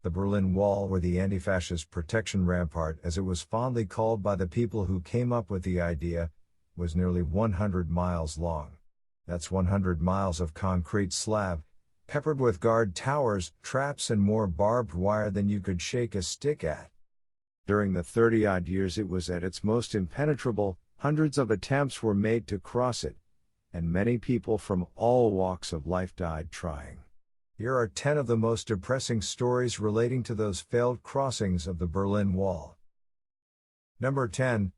The Berlin Wall, or the Anti-Fascist Protection Rampart as it was fondly called by the people who came up with the idea, was nearly 100 miles long. That's 100 miles of concrete slab, peppered with guard towers, traps and more barbed wire than you could shake a stick at. During the 30-odd years it was at its most impenetrable, hundreds of attempts were made to cross it, and many people from all walks of life died trying. Here are 10 of the most depressing stories relating to those failed crossings of the Berlin Wall. Number 10.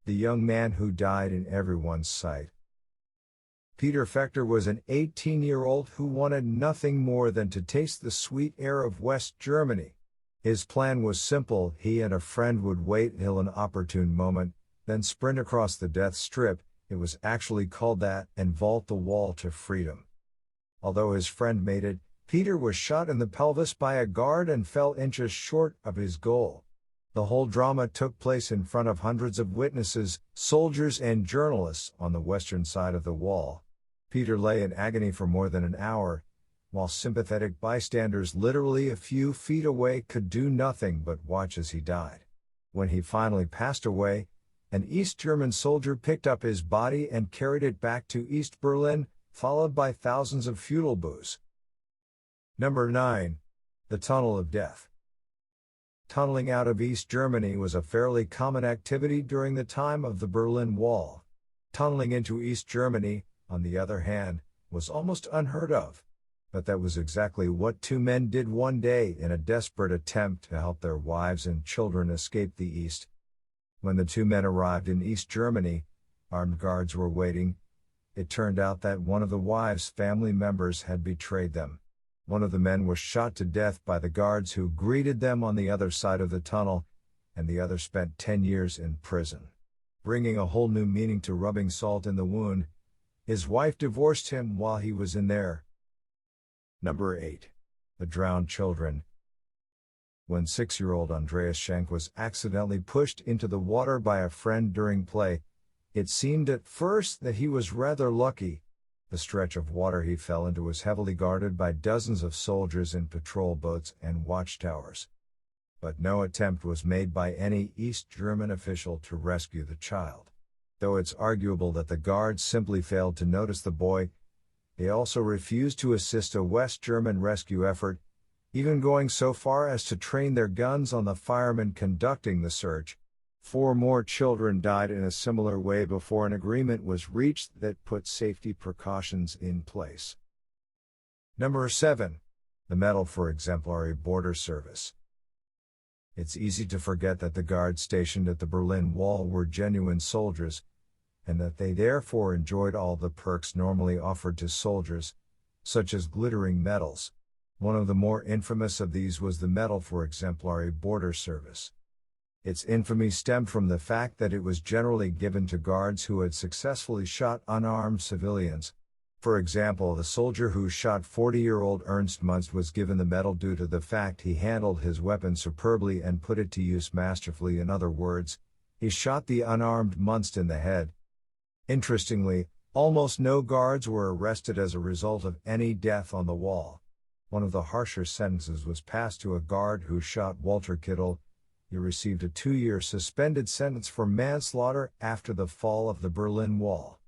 The young man who died in everyone's sight. Peter Fechter was an 18-year-old who wanted nothing more than to taste the sweet air of West Germany. His plan was simple: he and a friend would wait till an opportune moment, then sprint across the death strip, it was actually called that, and vault the wall to freedom. Although his friend made it, Peter was shot in the pelvis by a guard and fell inches short of his goal. The whole drama took place in front of hundreds of witnesses, soldiers and journalists on the western side of the wall. Peter lay in agony for more than an hour, while sympathetic bystanders literally a few feet away could do nothing but watch as he died. When he finally passed away, an East German soldier picked up his body and carried it back to East Berlin, followed by thousands of feudal boos. Number 9. The Tunnel of Death. Tunneling out of East Germany was a fairly common activity during the time of the Berlin Wall. Tunneling into East Germany, on the other hand, was almost unheard of. But that was exactly what two men did one day in a desperate attempt to help their wives and children escape the East. When the two men arrived in East Germany, armed guards were waiting. It turned out that one of the wives' family members had betrayed them. One of the men was shot to death by the guards who greeted them on the other side of the tunnel, and the other spent 10 years in prison. Bringing a whole new meaning to rubbing salt in the wound, his wife divorced him while he was in there. Number 8. The Drowned Children. When 6-year-old Andreas Schenk was accidentally pushed into the water by a friend during play, it seemed at first that he was rather lucky. The stretch of water he fell into was heavily guarded by dozens of soldiers in patrol boats and watchtowers. But no attempt was made by any East German official to rescue the child. Though it's arguable that the guards simply failed to notice the boy, they also refused to assist a West German rescue effort, even going so far as to train their guns on the firemen conducting the search. 4 more children died in a similar way before an agreement was reached that put safety precautions in place. Number 7. The Medal for Exemplary Border Service. It's easy to forget that the guards stationed at the Berlin Wall were genuine soldiers, and that they therefore enjoyed all the perks normally offered to soldiers, such as glittering medals. One of the more infamous of these was the Medal for Exemplary Border Service. Its infamy stemmed from the fact that it was generally given to guards who had successfully shot unarmed civilians. For example, the soldier who shot 40-year-old Ernst Munst was given the medal due to the fact he handled his weapon superbly and put it to use masterfully. In other words, he shot the unarmed Munst in the head. Interestingly, almost no guards were arrested as a result of any death on the wall. One of the harsher sentences was passed to a guard who shot Walter Kittel. He received a 2-year suspended sentence for manslaughter after the fall of the Berlin Wall.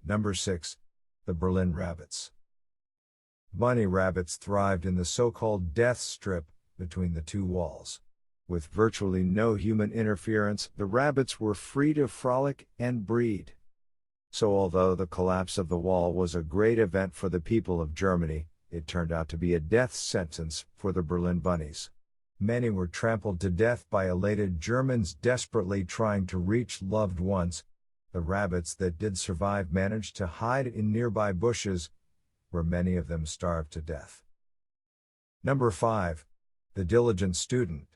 Number 6. The Berlin Rabbits. Bunny rabbits thrived in the so-called death strip between the two walls. With virtually no human interference, the rabbits were free to frolic and breed. So although the collapse of the wall was a great event for the people of Germany, it turned out to be a death sentence for the Berlin Bunnies. Many were trampled to death by elated Germans desperately trying to reach loved ones. The rabbits that did survive managed to hide in nearby bushes, where many of them starved to death. Number 5. The Diligent Student.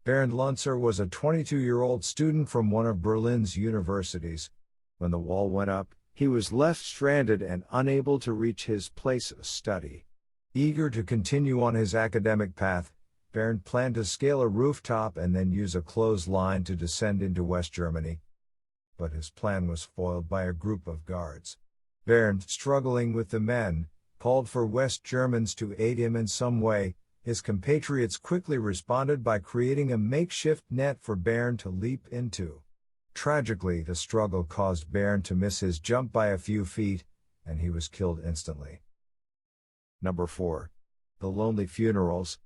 Bernd Lunzer was a 22-year-old student from one of Berlin's universities. When the wall went up, he was left stranded and unable to reach his place of study. Eager to continue on his academic path, Bernd planned to scale a rooftop and then use a clothesline to descend into West Germany. But his plan was foiled by a group of guards. Bernd, struggling with the men, called for West Germans to aid him in some way, His compatriots quickly responded by creating a makeshift net for Bernd to leap into. Tragically, the struggle caused Bernd to miss his jump by a few feet, and he was killed instantly. Number 4. The lonely funerals.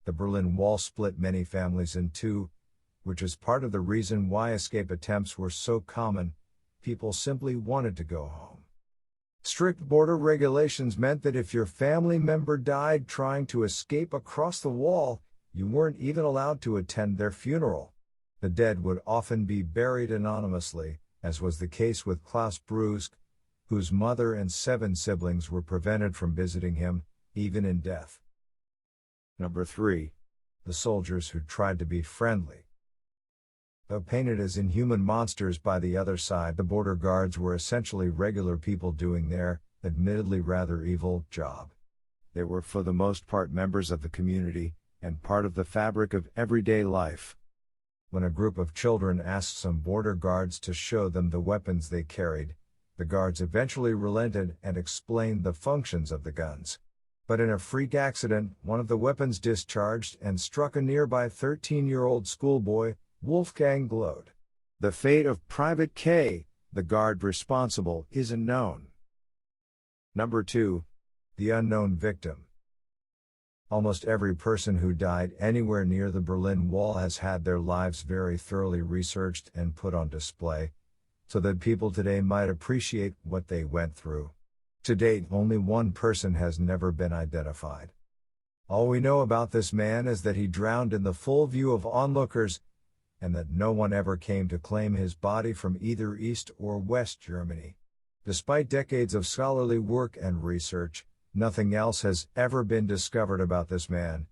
The Berlin Wall split many families in two, which is part of the reason why escape attempts were so common. People simply wanted to go home. Strict border regulations meant that if your family member died trying to escape across the wall, you weren't even allowed to attend their funeral. The dead would often be buried anonymously, as was the case with Klaus Brusk, whose mother and 7 siblings were prevented from visiting him, even in death. Number 3. The soldiers who tried to be friendly. Though painted as inhuman monsters by the other side, the border guards were essentially regular people doing their, admittedly rather evil, job. They were for the most part members of the community, and part of the fabric of everyday life. When a group of children asked some border guards to show them the weapons they carried, the guards eventually relented and explained the functions of the guns. But in a freak accident, one of the weapons discharged and struck a nearby 13-year-old schoolboy, Wolfgang glowed. The fate of Private K, the guard responsible, is unknown. Number 2. The unknown victim. Almost every person who died anywhere near the Berlin Wall has had their lives very thoroughly researched and put on display, so that people today might appreciate what they went through. To date, only one person has never been identified. All we know about this man is that he drowned in the full view of onlookers, and that no one ever came to claim his body from either East or West Germany. Despite decades of scholarly work and research, nothing else has ever been discovered about this man.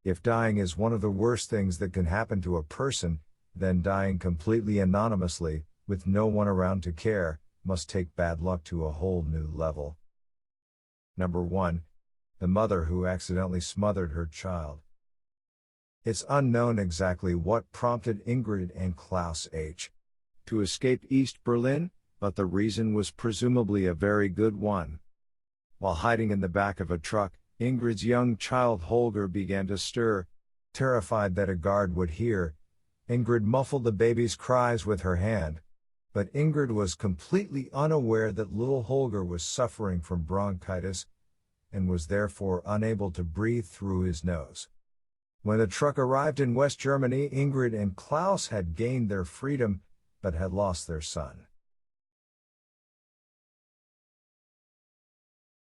If dying is one of the worst things that can happen to a person, then dying completely anonymously, with no one around to care, must take bad luck to a whole new level. Number 1. The mother who accidentally smothered her child. It's unknown exactly what prompted Ingrid and Klaus H. to escape East Berlin, but the reason was presumably a very good one. While hiding in the back of a truck, Ingrid's young child Holger began to stir. Terrified that a guard would hear, Ingrid muffled the baby's cries with her hand. But Ingrid was completely unaware that little Holger was suffering from bronchitis, and was therefore unable to breathe through his nose. When the truck arrived in West Germany, Ingrid and Klaus had gained their freedom, but had lost their son.